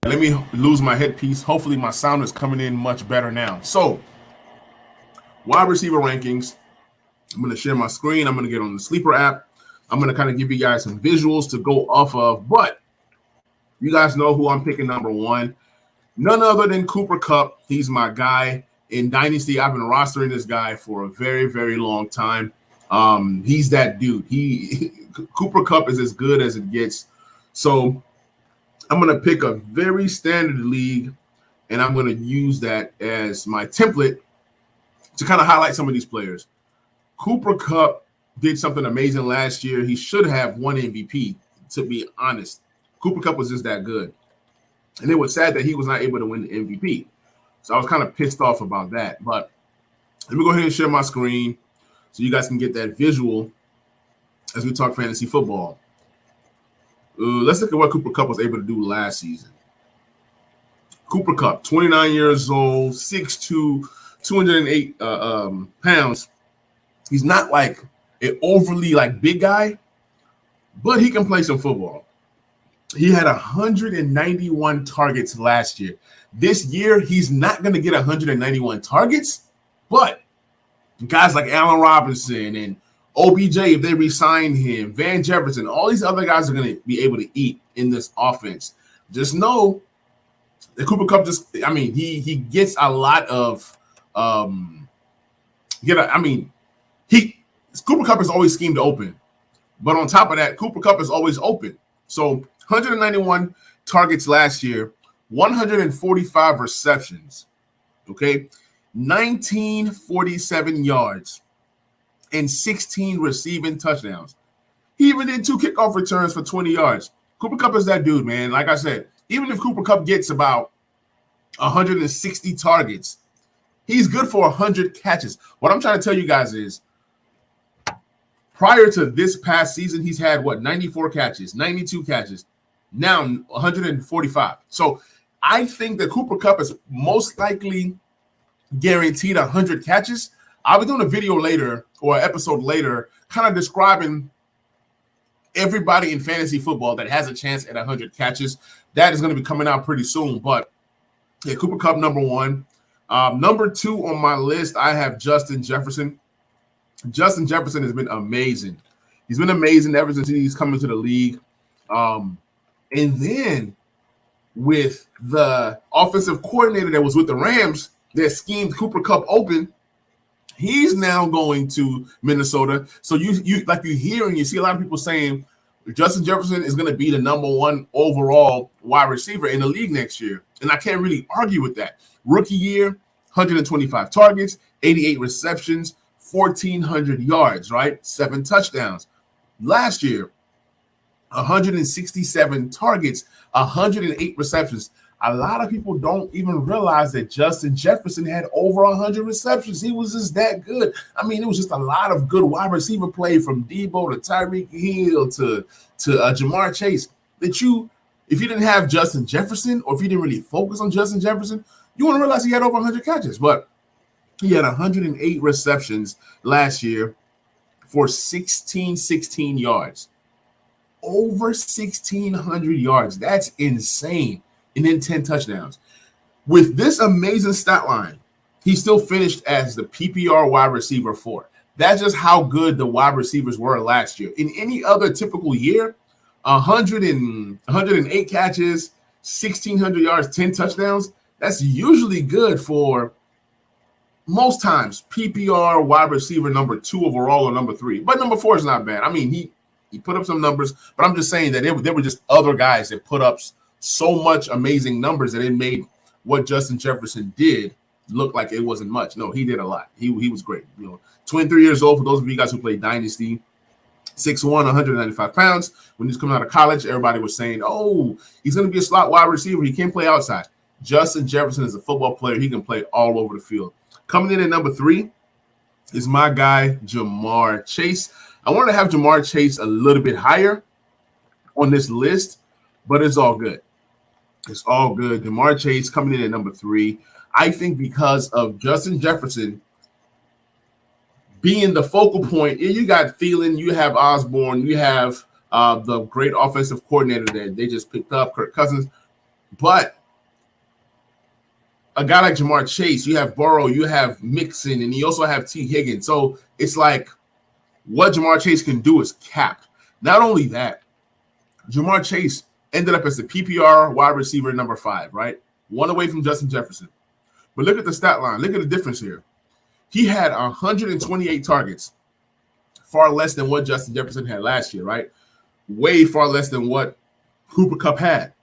Let me lose my headpiece. Hopefully my sound is coming in much better now. So, wide receiver rankings. I'm going to share my screen. I'm going to get on the Sleeper app. I'm going to kind of give you guys some visuals to go off of. But you guys know who I'm picking number one. None other than Cooper Kupp. He's my guy. In Dynasty, I've been rostering this guy for a very, very long time. He's that dude. Cooper Kupp is as good as it gets. So I'm going to pick a very standard league, and I'm going to use that as my template to kind of highlight some of these players. Cooper Kupp did something amazing last year. He should have won MVP, to be honest. Cooper Kupp was just that good. And it was sad that he was not able to win the MVP. So I was kind of pissed off about that. But let me go ahead and share my screen so you guys can get that visual as we talk fantasy football. Let's look at what Cooper Kupp was able to do last season. Cooper Kupp, 29 years old, 6'2", 208 pounds. He's not like an overly big guy, but he can play some football. He had 191 targets last year. This year, he's not going to get 191 targets, but guys like Allen Robinson and OBJ, if they re-sign him, Van Jefferson, all these other guys are going to be able to eat in this offense. Just know that Cooper Kupp he gets a lot of Cooper Kupp is always schemed open. But on top of that, Cooper Kupp is always open. So 191 targets last year, 145 receptions, okay, 1947 yards, and 16 receiving touchdowns. He even did 2 kickoff returns for 20 yards. Cooper Kupp is that dude, man. Like I said, even if Cooper Kupp gets about 160 targets, he's good for 100 catches. What I'm trying to tell you guys is, prior to this past season, he's had, 94 catches, 92 catches, now 145. So I think that Cooper Kupp is most likely guaranteed 100 catches. I'll be doing a video later or an episode later kind of describing everybody in fantasy football that has a chance at 100 catches. That is going to be coming out pretty soon. But, yeah, Cooper Kupp, number one. Number two on my list, I have Justin Jefferson. Justin Jefferson has been amazing. He's been amazing ever since he's come into the league. And then with the offensive coordinator that was with the Rams that schemed Cooper Kupp open, he's now going to Minnesota. So you hear and you see a lot of people saying Justin Jefferson is going to be the number one overall wide receiver in the league next year. And I can't really argue with that. Rookie year, 125 targets, 88 receptions, 1,400 yards, right? 7 touchdowns. Last year, 167 targets, 108 receptions. A lot of people don't even realize that Justin Jefferson had over 100 receptions. He was just that good. I mean, it was just a lot of good wide receiver play from Deebo to Tyreek Hill to JaMarr Chase. If you didn't have Justin Jefferson, or if you didn't really focus on Justin Jefferson, you wouldn't realize he had over 100 catches. But he had 108 receptions last year for 16 yards. Over 1,600 yards. That's insane. And then 10 touchdowns. With this amazing stat line, he still finished as the PPR wide receiver 4. That's just how good the wide receivers were last year. In any other typical year, 108 catches, 1,600 yards, 10 touchdowns, that's usually good for most times PPR wide receiver number 2 overall or number 3. But number 4 is not bad. I mean, he put up some numbers, but I'm just saying that there were just other guys that put up so much amazing numbers that it made what Justin Jefferson did look like it wasn't much. No, he did a lot. He was great. 23 years old, for those of you guys who play Dynasty, 6'1", 195 pounds. When he was coming out of college, everybody was saying, oh, he's going to be a slot wide receiver. He can't play outside. Justin Jefferson is a football player. He can play all over the field. Coming in at number 3 is my guy, JaMarr Chase. I wanted to have JaMarr Chase a little bit higher on this list, but it's all good. It's all good. JaMarr Chase coming in at number 3. I think because of Justin Jefferson being the focal point, you got Thielen, you have Osborne, you have the great offensive coordinator that they just picked up, Kirk Cousins. But a guy like JaMarr Chase, you have Burrow, you have Mixon, and you also have T. Higgins. So it's like what JaMarr Chase can do is capped. Not only that, JaMarr Chase ended up as the PPR wide receiver number 5, right? One away from Justin Jefferson. But look at the stat line. Look at the difference here. He had 128 targets, far less than what Justin Jefferson had last year, right? Way far less than what Cooper Kupp had.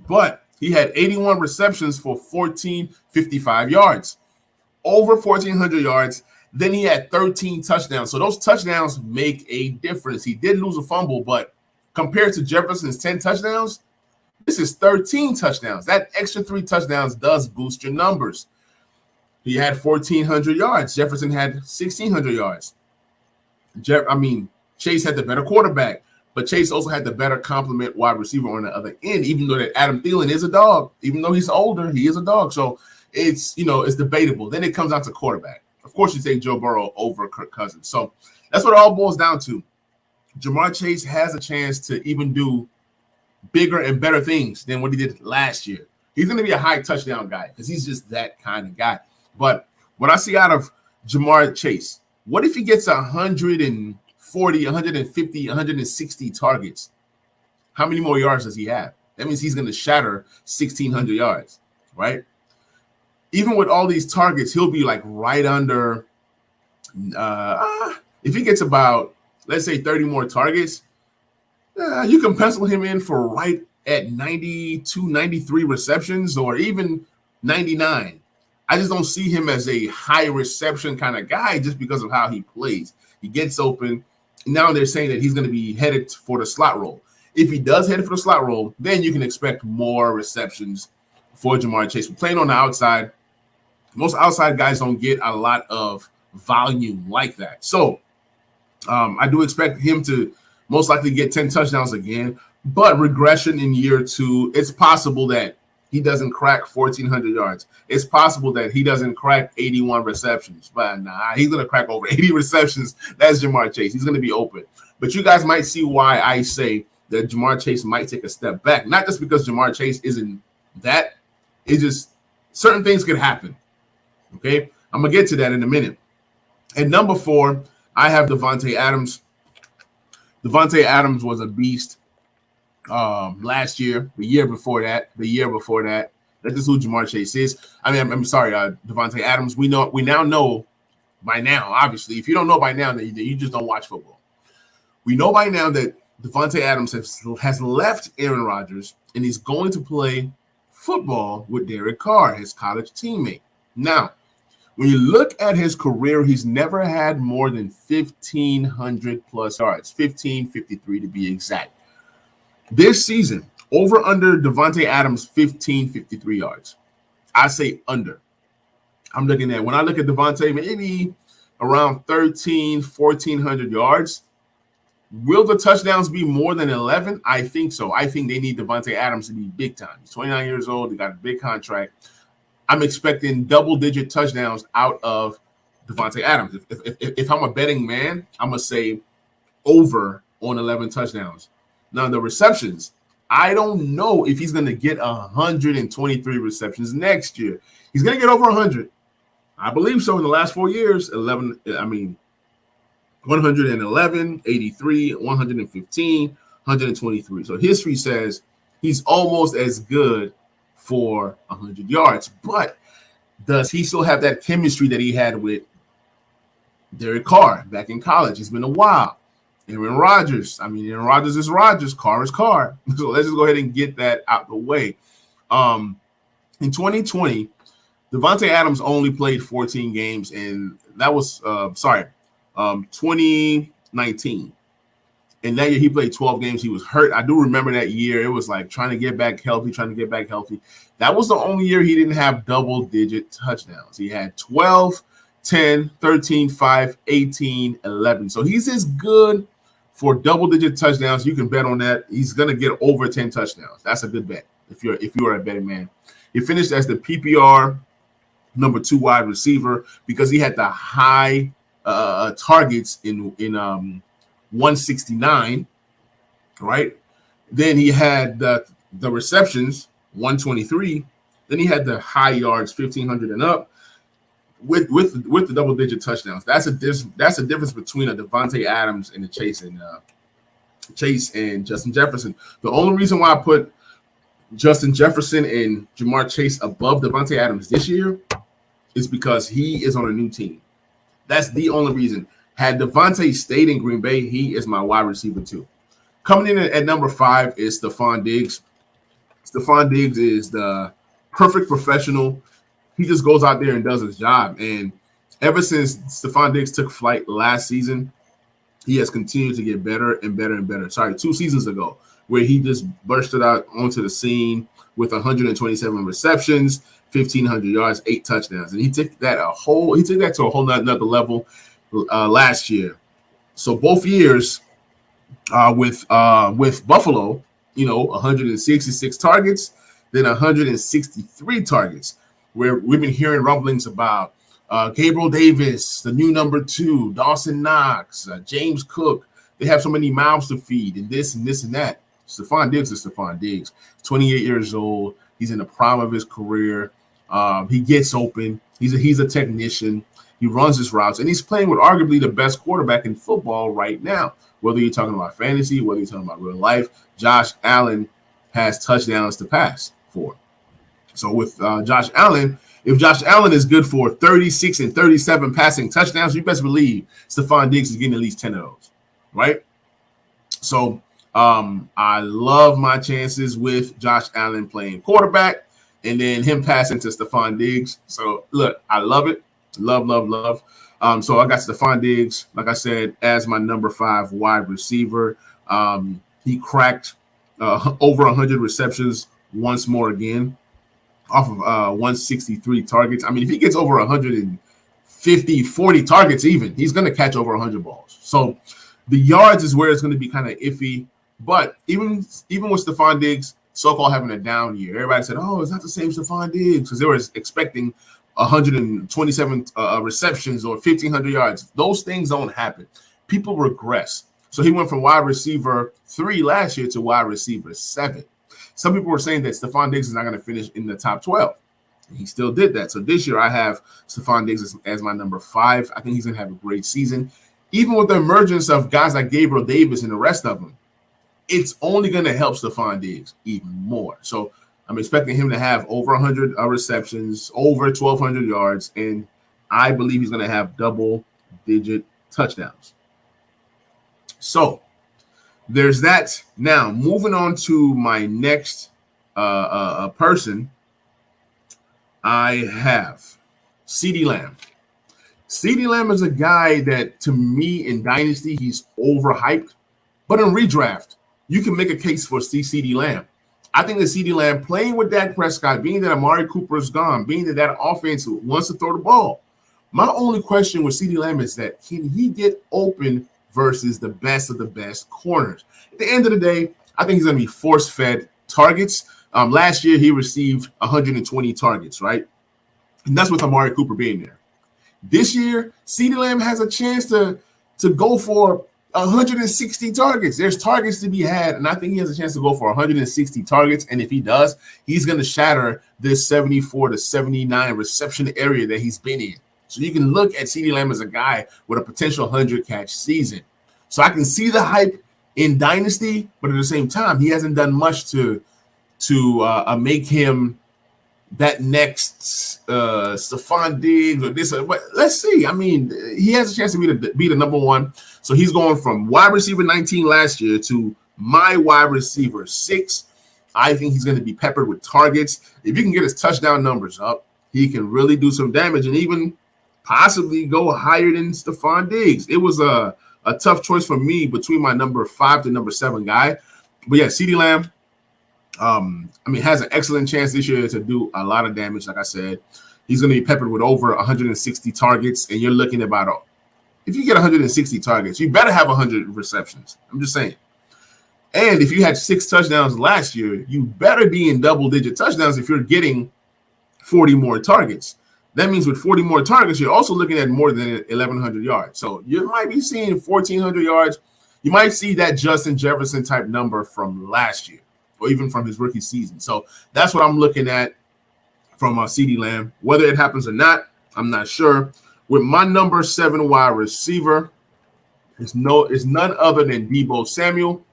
But he had 81 receptions for 1,455 yards, over 1,400 yards. Then he had 13 touchdowns. So those touchdowns make a difference. He did lose a fumble, but compared to Jefferson's 10 touchdowns, this is 13 touchdowns. That extra 3 touchdowns does boost your numbers. He had 1,400 yards. Jefferson had 1,600 yards. Chase had the better quarterback, but Chase also had the better complement wide receiver on the other end, even though that Adam Thielen is a dog. Even though he's older, he is a dog. So it's debatable. Then it comes down to quarterback. Of course, you take Joe Burrow over Kirk Cousins. So that's what it all boils down to. JaMarr Chase has a chance to even do bigger and better things than what he did last year. He's going to be a high touchdown guy because he's just that kind of guy. But what I see out of JaMarr Chase, what if he gets 140, 150, 160 targets? How many more yards does he have? That means he's going to shatter 1,600 yards, right? Even with all these targets, he'll be like right under if he gets about, let's say, 30 more targets, you can pencil him in for right at 92, 93 receptions or even 99. I just don't see him as a high reception kind of guy just because of how he plays. He gets open. Now they're saying that he's going to be headed for the slot role. If he does head for the slot role, then you can expect more receptions for JaMarr Chase. We're playing on the outside. Most outside guys don't get a lot of volume like that. So I do expect him to most likely get 10 touchdowns again, but regression in year 2, it's possible that he doesn't crack 1,400 yards. It's possible that he doesn't crack 81 receptions, but he's going to crack over 80 receptions. That's JaMarr Chase. He's going to be open. But you guys might see why I say that JaMarr Chase might take a step back, not just because JaMarr Chase isn't that. It's just certain things could happen. Okay, I'm going to get to that in a minute. At number 4, I have Devonta Adams. Devonta Adams was a beast last year, the year before that. That's just who JaMarr Chase is. I'm sorry, Devonta Adams. We now know by now, obviously. If you don't know by now, then you just don't watch football. We know by now that Devonta Adams has left Aaron Rodgers and he's going to play football with Derek Carr, his college teammate. Now, when you look at his career, he's never had more than 1,500 plus yards, 1,553 to be exact. This season, over under Devonta Adams, 1,553 yards. I say under. I'm looking at, when I look at Devonta, maybe around 1,400 yards. Will the touchdowns be more than 11? I think so. I think they need Devonta Adams to be big time. He's 29 years old. He got a big contract. I'm expecting double-digit touchdowns out of Devonta Adams. If I'm a betting man, I'm going to say over on 11 touchdowns. Now, the receptions, I don't know if he's going to get 123 receptions next year. He's going to get over 100. I believe so in the last 4 years. 111, 83, 115, 123. So history says he's almost as good for 100 yards. But does he still have that chemistry that he had with Derek Carr back in college? It's been a while. Aaron Rodgers. Aaron Rodgers is Rodgers. Carr is Carr. So let's just go ahead and get that out the way. In 2020, Devonta Adams only played 14 games, and that was 2019. And that year he played 12 games. He was hurt. I do remember that year. It was like trying to get back healthy. That was the only year he didn't have double-digit touchdowns. He had 12, 10, 13, 5, 18, 11. So he's as good for double-digit touchdowns. You can bet on that. He's going to get over 10 touchdowns. That's a good bet if you're a betting man. He finished as the PPR number 2 wide receiver because he had the high targets in 169, right? Then he had the receptions, 123. Then he had the high yards, 1,500 and up, with the double-digit touchdowns. That's a difference between a Devonta Adams and a Chase and Justin Jefferson. The only reason why I put Justin Jefferson and JaMarr Chase above Devonta Adams this year is because he is on a new team. That's the only reason. Had Devonta stayed in Green Bay, he is my wide receiver too. Coming in at number 5 is Stefon Diggs. Stefon Diggs is the perfect professional. He just goes out there and does his job. And ever since Stefon Diggs took flight last season, he has continued to get better and better and better. 2 seasons ago, where he just bursted out onto the scene with 127 receptions, 1,500 yards, 8 touchdowns. And he took that to a whole nother level last year. So both years with Buffalo, 166 targets, then 163 targets, where we've been hearing rumblings about Gabriel Davis, the new number 2, Dawson Knox, James Cook. They have so many mouths to feed, and this and this and that. Stefon Diggs is Stefon Diggs. 28 years old. He's in the prime of his career. He gets open. He's a technician. He runs his routes, and he's playing with arguably the best quarterback in football right now. Whether you're talking about fantasy, whether you're talking about real life, Josh Allen has touchdowns to pass for. So with Josh Allen, if Josh Allen is good for 36 and 37 passing touchdowns, you best believe Stefon Diggs is getting at least 10 of those, right? So I love my chances with Josh Allen playing quarterback and then him passing to Stefon Diggs. So, look, I love it. Love. So I got Stefon Diggs, like I said, as my number 5 wide receiver. He cracked over 100 receptions once more again off of 163 targets. I mean, if he gets over 150, 40 targets even, he's going to catch over 100 balls. So the yards is where it's going to be kind of iffy. But even with Stefon Diggs so-called having a down year, everybody said, oh, it's not the same Stefon Diggs, because they were expecting 127 receptions or 1,500 yards. Those things don't happen. People regress. So he went from wide receiver 3 last year to wide receiver 7. Some people were saying that Stefon Diggs is not going to finish in the top 12. And he still did that. So this year I have Stefon Diggs as my number 5. I think he's going to have a great season. Even with the emergence of guys like Gabriel Davis and the rest of them, it's only going to help Stefon Diggs even more. So I'm expecting him to have over 100 receptions, over 1,200 yards, and I believe he's going to have double-digit touchdowns. So there's that. Now, moving on to my next person, I have CeeDee Lamb. CeeDee Lamb is a guy that, to me, in Dynasty, he's overhyped. But in redraft, you can make a case for CeeDee Lamb. I think that CeeDee Lamb playing with Dak Prescott, being that Amari Cooper is gone, being that offense wants to throw the ball. My only question with CeeDee Lamb is that can he get open versus the best of the best corners? At the end of the day, I think he's going to be force-fed targets. Last year, he received 120 targets, right? And that's with Amari Cooper being there. This year, CeeDee Lamb has a chance to go for 160 targets. There's targets to be had, and I think he has a chance to go for 160 targets. And if he does, he's going to shatter this 74 to 79 reception area that he's been in. So you can look at CeeDee Lamb as a guy with a potential 100-catch season. So I can see the hype in Dynasty, but at the same time, he hasn't done much to make him that next Stefon Diggs or this. But let's see. I mean, he has a chance to be the number 1. So he's going from wide receiver 19 last year to my wide receiver 6. I think he's going to be peppered with targets. If you can get his touchdown numbers up, he can really do some damage and even possibly go higher than Stefon Diggs. It was a tough choice for me between my number 5 to number 7 guy. But yeah, CeeDee Lamb, has an excellent chance this year to do a lot of damage. Like I said, he's going to be peppered with over 160 targets, and you're looking at about if you get 160 targets, you better have 100 receptions. I'm just saying. And if you had 6 touchdowns last year, you better be in double-digit touchdowns if you're getting 40 more targets. That means with 40 more targets, you're also looking at more than 1,100 yards. So you might be seeing 1,400 yards. You might see that Justin Jefferson type number from last year or even from his rookie season. So that's what I'm looking at from CeeDee Lamb. Whether it happens or not, I'm not sure. With my number 7 wide receiver, it's none other than Deebo Samuel.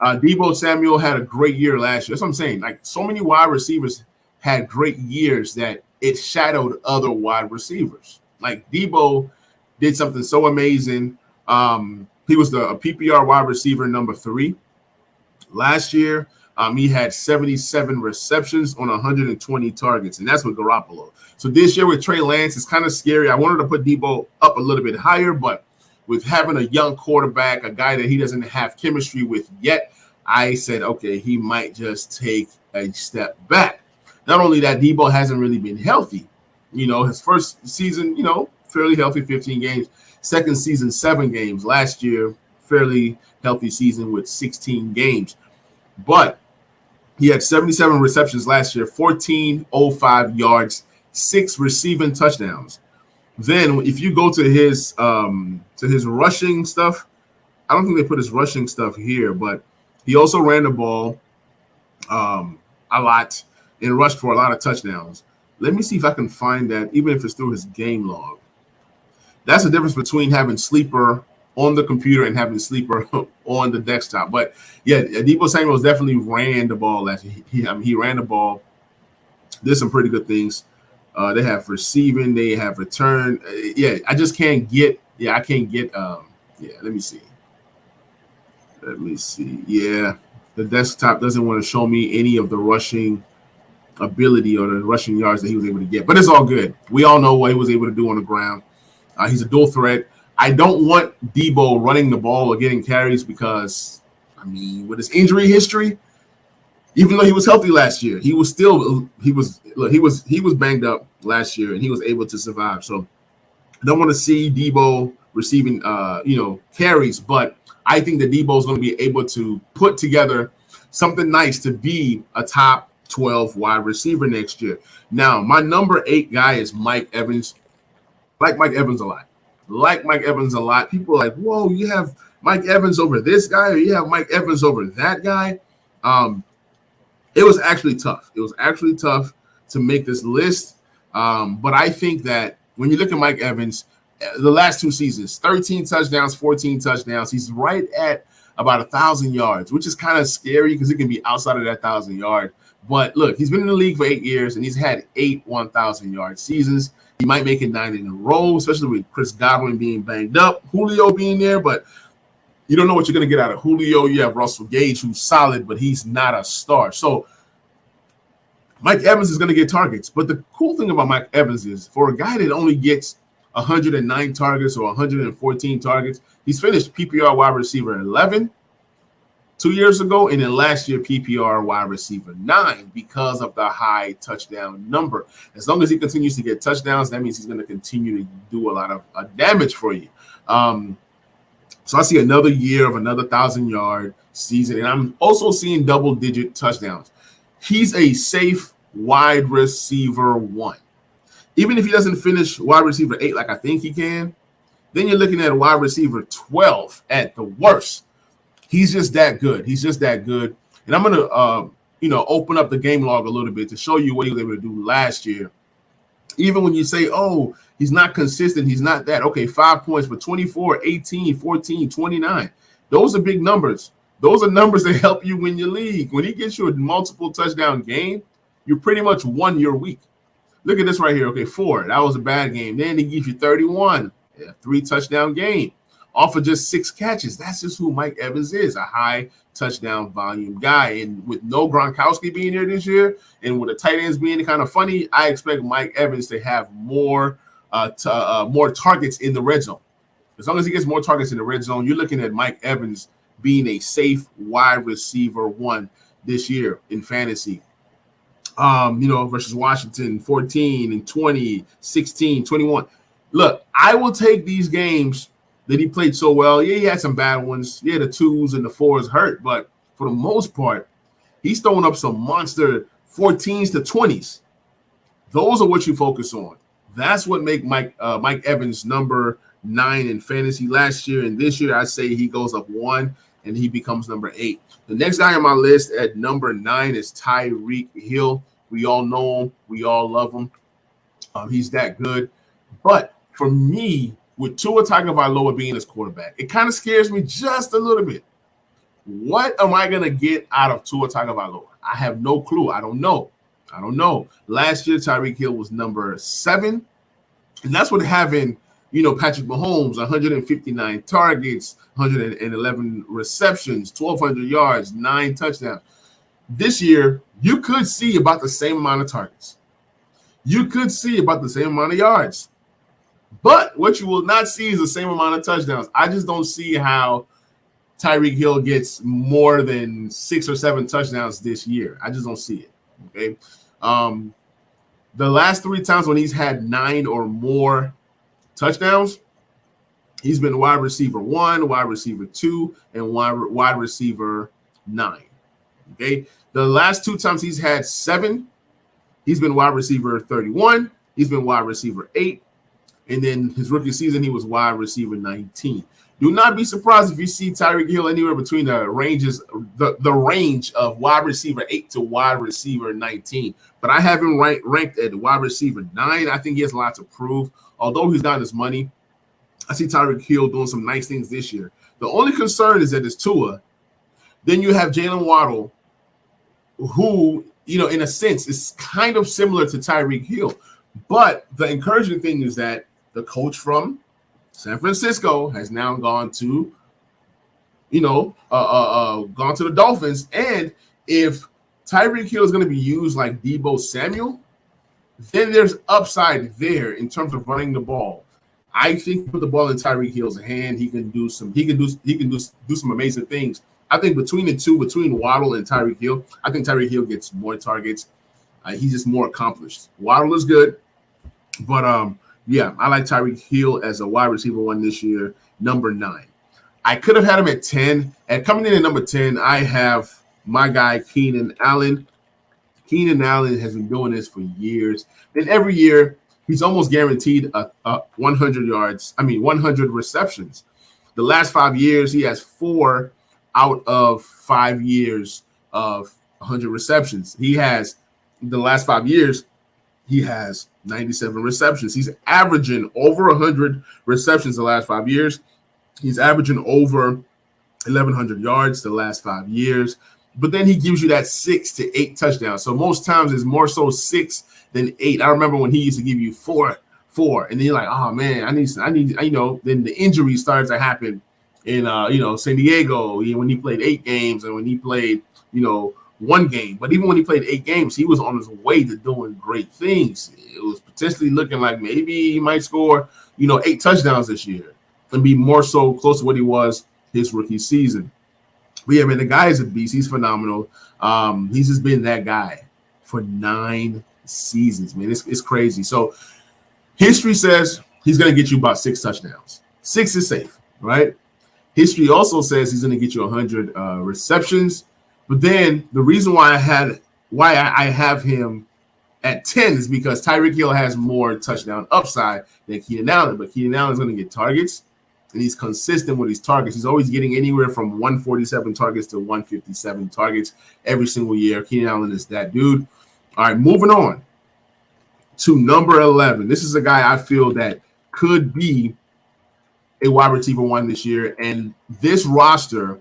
Deebo Samuel had a great year last year. That's what I'm saying. Like, so many wide receivers had great years that it shadowed other wide receivers. Like, Deebo did something so amazing. He was a PPR wide receiver number 3 last year. He had 77 receptions on 120 targets, and that's with Garoppolo. So this year with Trey Lance, it's kind of scary. I wanted to put Deebo up a little bit higher, but with having a young quarterback, a guy that he doesn't have chemistry with yet, I said, okay, he might just take a step back. Not only that, Deebo hasn't really been healthy. His first season, fairly healthy, 15 games. Second season, 7 games. Last year, fairly healthy season with 16 games. But he had 77 receptions last year, 1405 yards, 6 receiving touchdowns. Then if you go to his rushing stuff, I don't think they put his rushing stuff here, but he also ran the ball a lot and rushed for a lot of touchdowns. Let me see if I can find that, even if it's through his game log. That's the difference between having Sleeper on the computer and having Sleeper on the desktop. But yeah, Deebo Samuel definitely ran the ball last year. He ran the ball. Did some pretty good things. They have receiving. They have return. I just can't get. Yeah, I can't get. Let me see. Yeah, the desktop doesn't want to show me any of the rushing ability or the rushing yards that he was able to get. But it's all good. We all know what he was able to do on the ground. He's a dual threat. I don't want Deebo running the ball or getting carries because, with his injury history, even though he was healthy last year, he was banged up last year and he was able to survive. So I don't want to see Deebo receiving carries, but I think that Deebo is going to be able to put together something nice to be a top 12 wide receiver next year. Now, my number 8 guy is Mike Evans. Like Mike Evans a lot. People are like, whoa, you have Mike Evans over this guy, or you have Mike Evans over that guy. It was actually tough. To make this list. But I think that when you look at Mike Evans, the last 2 seasons, 13 touchdowns, 14 touchdowns. He's right at about 1,000 yards, which is kind of scary because it can be outside of that 1,000 yard. But look, he's been in the league for 8 years, and he's had 8 1,000-yard seasons. He might make it 9 in a row, especially with Chris Godwin being banged up, Julio being there. But you don't know what you're going to get out of Julio. You have Russell Gage, who's solid, but he's not a star. So Mike Evans is going to get targets. But the cool thing about Mike Evans is for a guy that only gets 109 targets or 114 targets, he's finished PPR wide receiver 11 2 years ago, and then last year PPR wide receiver 9 because of the high touchdown number. As long as he continues to get touchdowns, that means he's going to continue to do a lot of damage for you. So I see another year of another 1,000-yard season, and I'm also seeing double-digit touchdowns. He's a safe wide receiver 1. Even if he doesn't finish wide receiver 8 like I think he can, then you're looking at wide receiver 12 at the worst. He's just that good. And I'm going to, open up the game log a little bit to show you what he was able to do last year. Even when you say, oh, he's not consistent, he's not that. Okay, 5 points, but 24, 18, 14, 29. Those are big numbers. Those are numbers that help you win your league. When he gets you a multiple touchdown game, you pretty much won your week. Look at this right here. Okay, 4. That was a bad game. Then he gives you 31. 3 touchdown game. Off of just 6 catches. That's just who Mike Evans is, a high touchdown volume guy. And with no Gronkowski being here this year and with the tight ends being kind of funny, I expect Mike Evans to have more targets in the red zone. As long as he gets more targets in the red zone, you're looking at Mike Evans being a safe wide receiver 1 this year in fantasy. Versus Washington, 14 and 20, 16, 21. Look, I will take these games that he played so well. Yeah, he had some bad ones. Yeah, the 2s and the 4s hurt, but for the most part, he's throwing up some monster 14s to 20s. Those are what you focus on. That's what make Mike Evans number 9 in fantasy last year, and this year I say he goes up 1. and he becomes number 8. The next guy on my list at number 9 is Tyreek Hill. We all know him. We all love him. He's that good. But for me, with Tua Tagovailoa being his quarterback, it kind of scares me just a little bit. What am I going to get out of Tua Tagovailoa? I have no clue. I don't know. Last year, Tyreek Hill was number 7. And that's what having, Patrick Mahomes, 159 targets, 111 receptions, 1,200 yards, 9 touchdowns. This year, you could see about the same amount of targets. You could see about the same amount of yards. But what you will not see is the same amount of touchdowns. I just don't see how Tyreek Hill gets more than 6 or 7 touchdowns this year. I just don't see it. Okay. The last 3 times when he's had 9 or more touchdowns, he's been wide receiver 1, wide receiver 2, and wide receiver 9. Okay. The last 2 times he's had 7, he's been wide receiver 31. He's been wide receiver 8. And then his rookie season, he was wide receiver 19. Do not be surprised if you see Tyreek Hill anywhere between the ranges, the range of wide receiver 8 to wide receiver 19. But I have him ranked at wide receiver 9. I think he has a lot to prove. Although he's got his money, I see Tyreek Hill doing some nice things this year. The only concern is that it's Tua. Then you have Jalen Waddle, who, in a sense, is kind of similar to Tyreek Hill. But the encouraging thing is that the coach from San Francisco has now gone to, gone to the Dolphins. And if Tyreek Hill is going to be used like Deebo Samuel, then there's upside there in terms of running the ball. I think put the ball in Tyreek Hill's hand, he can do some amazing things. I think between the two, between Waddle and Tyreek Hill, I think Tyreek Hill gets more targets. He's just more accomplished. Waddle is good, but yeah, I like Tyreek Hill as a wide receiver 1 this year, number 9. I could have had him at 10. And coming in at number 10, I have my guy, Keenan Allen. Keenan Allen has been doing this for years. And every year, he's almost guaranteed 100 receptions. The last 5 years, he has 4 out of 5 years of 100 receptions. He has, the last 5 years, he has 97 receptions. He's averaging over 100 receptions the last 5 years. He's averaging over 1,100 yards the last 5 years. But then he gives you that 6 to 8 touchdowns. So most times it's more so 6 than 8. I remember when he used to give you 4, and then you're like, oh man, I need. Then the injury starts to happen in San Diego when he played 8 games and when he played 1 game. But even when he played 8 games, he was on his way to doing great things. It was potentially looking like maybe he might score 8 touchdowns this year and be more so close to what he was his rookie season. But yeah, man, the guy is a beast. He's phenomenal. He's just been that guy for 9 seasons, man. It's crazy. So history says he's going to get you about 6 touchdowns. 6 is safe, right? History also says he's going to get you 100 receptions. But then the reason why I have him at 10 is because Tyreek Hill has more touchdown upside than Keenan Allen. But Keenan Allen is going to get targets, and he's consistent with his targets. He's always getting anywhere from 147 targets to 157 targets every single year. Keenan Allen is that dude. All right, moving on to number 11. This is a guy I feel that could be a wide receiver 1 this year, and this roster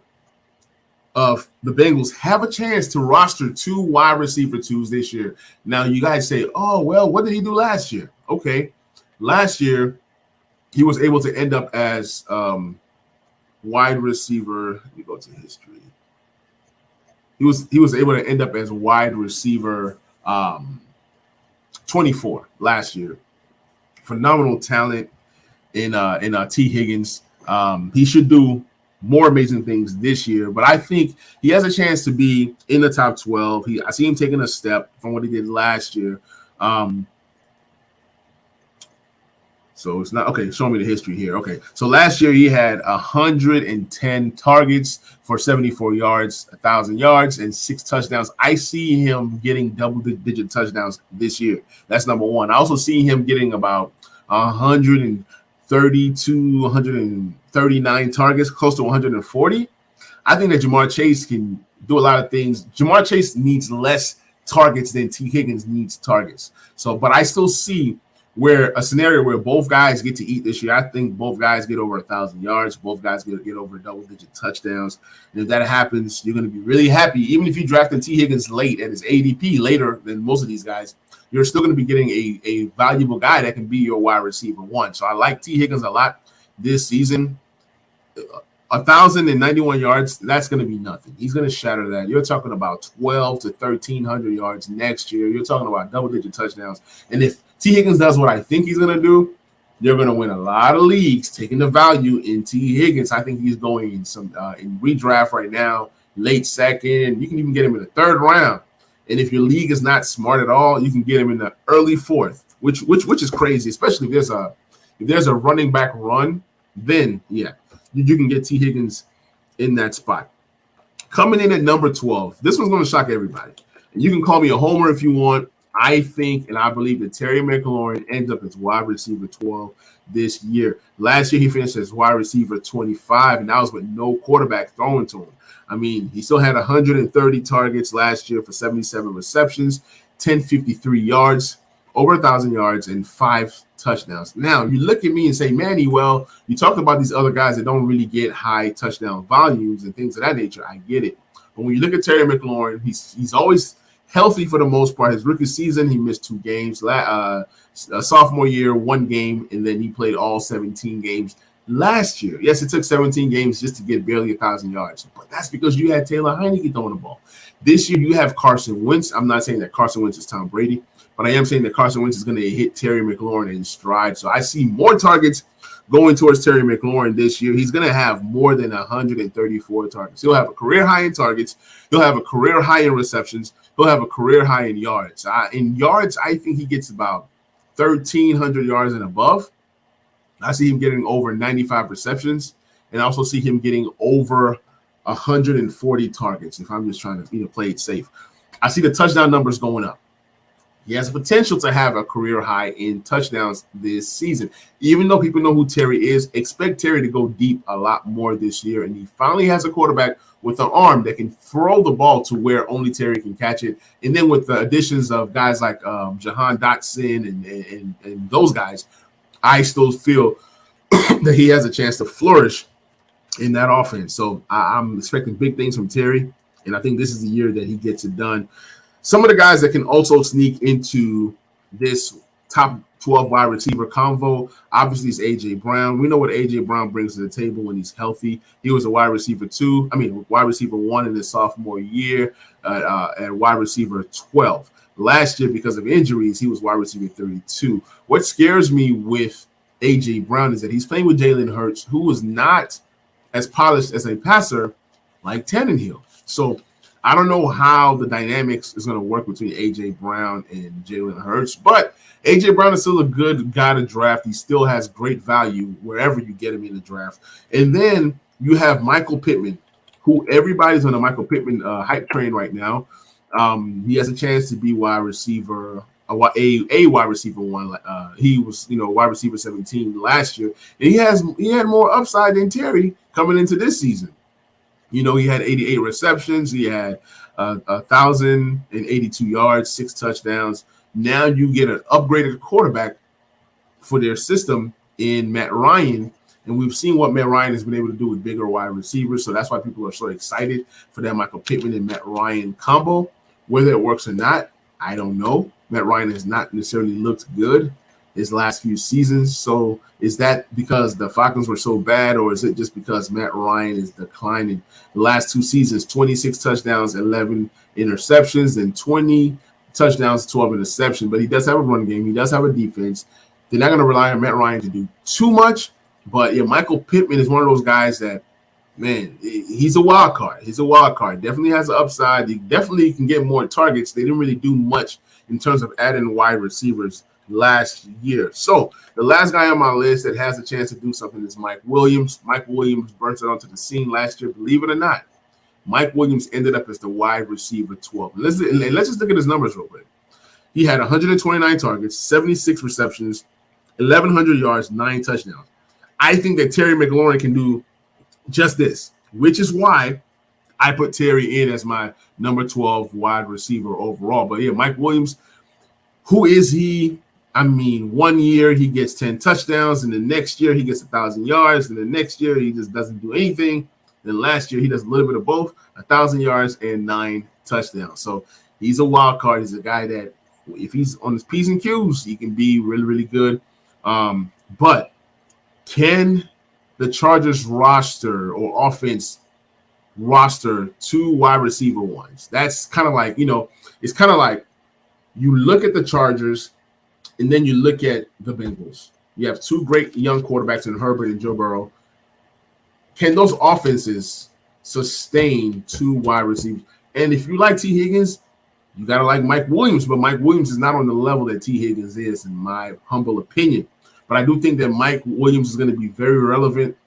of the Bengals have a chance to roster 2 wide receiver 2s this year. Now, you guys say, oh, well, what did he do last year? Okay, last year he was able to end up as wide receiver. Let me go to history. He was able to end up as wide receiver 24 last year. Phenomenal talent in T. Higgins. He should do more amazing things this year, but I think he has a chance to be in the top 12. I see him taking a step from what he did last year. So it's not okay. Show me the history here. Okay, so last year he had 110 targets for 74 yards, 1,000 yards, and 6 touchdowns. I see him getting double-digit touchdowns this year. That's number 1. I also see him getting about 132, 139 targets, close to 140. I think that JaMarr Chase can do a lot of things. JaMarr Chase needs less targets than T. Higgins needs targets. So, but I still see where a scenario where both guys get to eat this year. I think both guys get over 1,000 yards. Both guys get over double-digit touchdowns. And if that happens, you're going to be really happy. Even if you drafted T. Higgins late at his ADP later than most of these guys, you're still going to be getting a valuable guy that can be your wide receiver one. So I like T. Higgins a lot this season. 1,091 yards, that's going to be nothing. He's going to shatter that. You're talking about 12 to 1,300 yards next year. You're talking about double-digit touchdowns. And if T. Higgins does what I think he's going to do, you're going to win a lot of leagues taking the value in T. Higgins. I think he's going in some in redraft right now, late second. You can even get him in the third round. And if your league is not smart at all, you can get him in the early fourth, which is crazy, especially if there's a running back run, then yeah, you can get T. Higgins in that spot. Coming in at number 12, this one's going to shock everybody. And you can call me a homer if you want. I think and I believe that Terry McLaurin ends up as wide receiver 12 this year. Last year, he finished as wide receiver 25, and that was with no quarterback throwing to him. I mean, he still had 130 targets last year for 77 receptions, 1,053 yards, over 1,000 yards, and 5 touchdowns. Now, you look at me and say, Manny, well, you talked about these other guys that don't really get high touchdown volumes and things of that nature. I get it. But when you look at Terry McLaurin, he's always healthy for the most part. His rookie season, he missed 2 games. Sophomore year, 1 game, and then he played all 17 games last year. Yes, it took 17 games just to get barely 1,000 yards, but that's because you had Taylor Heinicke throwing the ball. This year, you have Carson Wentz. I'm not saying that Carson Wentz is Tom Brady, but I am saying that Carson Wentz is going to hit Terry McLaurin in stride. So I see more targets going towards Terry McLaurin this year. He's going to have more than 134 targets. He'll have a career high in targets. He'll have a career high in receptions. He'll have a career high in yards. In yards, I think he gets about 1,300 yards and above. I see him getting over 95 receptions, and I also see him getting over 140 targets if I'm just trying to play it safe. I see the touchdown numbers going up. He has the potential to have a career high in touchdowns this season. Even though people know who Terry is, expect Terry to go deep a lot more this year, and he finally has a quarterback with an arm that can throw the ball to where only Terry can catch it. And then with the additions of guys like Jahan Dotson and those guys, I still feel that he has a chance to flourish in that offense. So I'm expecting big things from Terry, and I think this is the year that he gets it done. Some of the guys that can also sneak into this top 12 wide receiver convo, obviously, is A.J. Brown. We know what A.J. Brown brings to the table when he's healthy. He was a wide receiver 1 in his sophomore year at wide receiver 12. Last year, because of injuries, he was wide receiver 32. What scares me with A.J. Brown is that he's playing with Jalen Hurts, who was not as polished as a passer like Tannehill. So I don't know how the dynamics is going to work between A.J. Brown and Jalen Hurts, but A.J. Brown is still a good guy to draft. He still has great value wherever you get him in the draft. And then you have Michael Pittman, who everybody's on the Michael Pittman hype train right now. He has a chance to be wide receiver, a wide receiver 1. He was, wide receiver 17 last year, and he had more upside than Terry coming into this season. He had 88 receptions. He had 1,082 yards, 6 touchdowns. Now you get an upgraded quarterback for their system in Matt Ryan. And we've seen what Matt Ryan has been able to do with bigger wide receivers. So that's why people are so excited for that Michael Pittman and Matt Ryan combo. Whether it works or not, I don't know. Matt Ryan has not necessarily looked good his last few seasons. So is that because the Falcons were so bad, or is it just because Matt Ryan is declining? The last 2 seasons, 26 touchdowns, 11 interceptions, and 20 touchdowns, 12 interceptions. But he does have a run game. He does have a defense. They're not going to rely on Matt Ryan to do too much. But yeah, Michael Pittman is one of those guys that, man, he's a wild card. He's a wild card. Definitely has an upside. He definitely can get more targets. They didn't really do much in terms of adding wide receivers last year. So the last guy on my list that has a chance to do something is Mike Williams. Mike Williams burst onto the scene last year. Believe it or not, Mike Williams ended up as the wide receiver 12. Let's just look at his numbers real quick. He had 129 targets, 76 receptions, 1,100 yards, 9 touchdowns. I think that Terry McLaurin can do just this, which is why I put Terry in as my number 12 wide receiver overall. But yeah, Mike Williams, who is he? I mean, 1 year he gets 10 touchdowns, and the next year he gets 1,000 yards, and the next year he just doesn't do anything. Then last year he does a little bit of both, 1,000 yards and 9 touchdowns. So he's a wild card. He's a guy that if he's on his P's and Q's, he can be really, really good. But can the Chargers roster or offense roster 2 wide receiver ones? That's kind of like, it's kind of like you look at the Chargers and then you look at the Bengals. You have 2 great young quarterbacks in Herbert and Joe Burrow. Can those offenses sustain 2 wide receivers? And if you like T. Higgins, you got to like Mike Williams, but Mike Williams is not on the level that T. Higgins is, in my humble opinion. But I do think that Mike Williams is going to be very relevant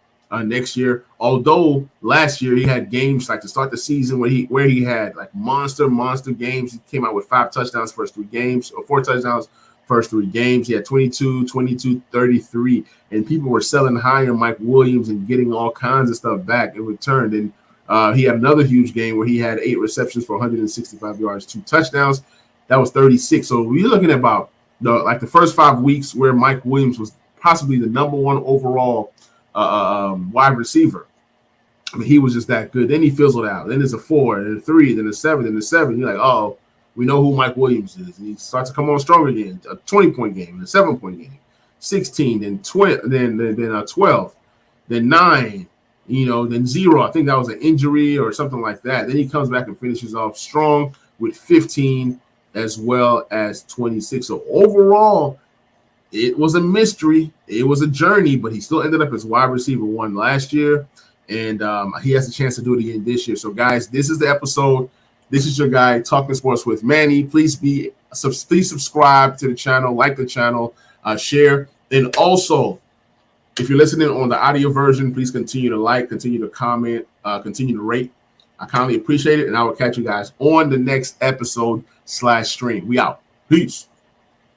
next year. Although last year he had games like to start the season where he had like monster games. He came out with 5 touchdowns first 3 games, or 4 touchdowns first 3 games. He had 22, 33, and people were selling high on Mike Williams and getting all kinds of stuff back in return. And he had another huge game where he had 8 receptions for 165 yards, 2 touchdowns. That was 36. So we're looking at about the first 5 weeks where Mike Williams was possibly the number 1 overall wide receiver. I mean, he was just that good. Then he fizzled out. Then there's a 4, and a 3, then a 7, and a 7. You're like, oh, we know who Mike Williams is. And he starts to come on strong again. A 20-point game, a 7-point game, 16, then 12, then 12, then 9. Then 0. I think that was an injury or something like that. Then he comes back and finishes off strong with 15 as well as 26. So overall, it was a mystery. It was a journey, but he still ended up as wide receiver 1 last year. And he has a chance to do it again this year. So, guys, this is the episode. This is your guy, Talking Sports with Manny. Please subscribe to the channel, like the channel, share. And also, if you're listening on the audio version, please continue to like, continue to comment, continue to rate. I kindly appreciate it, and I will catch you guys on the next episode /stream. We out. Peace.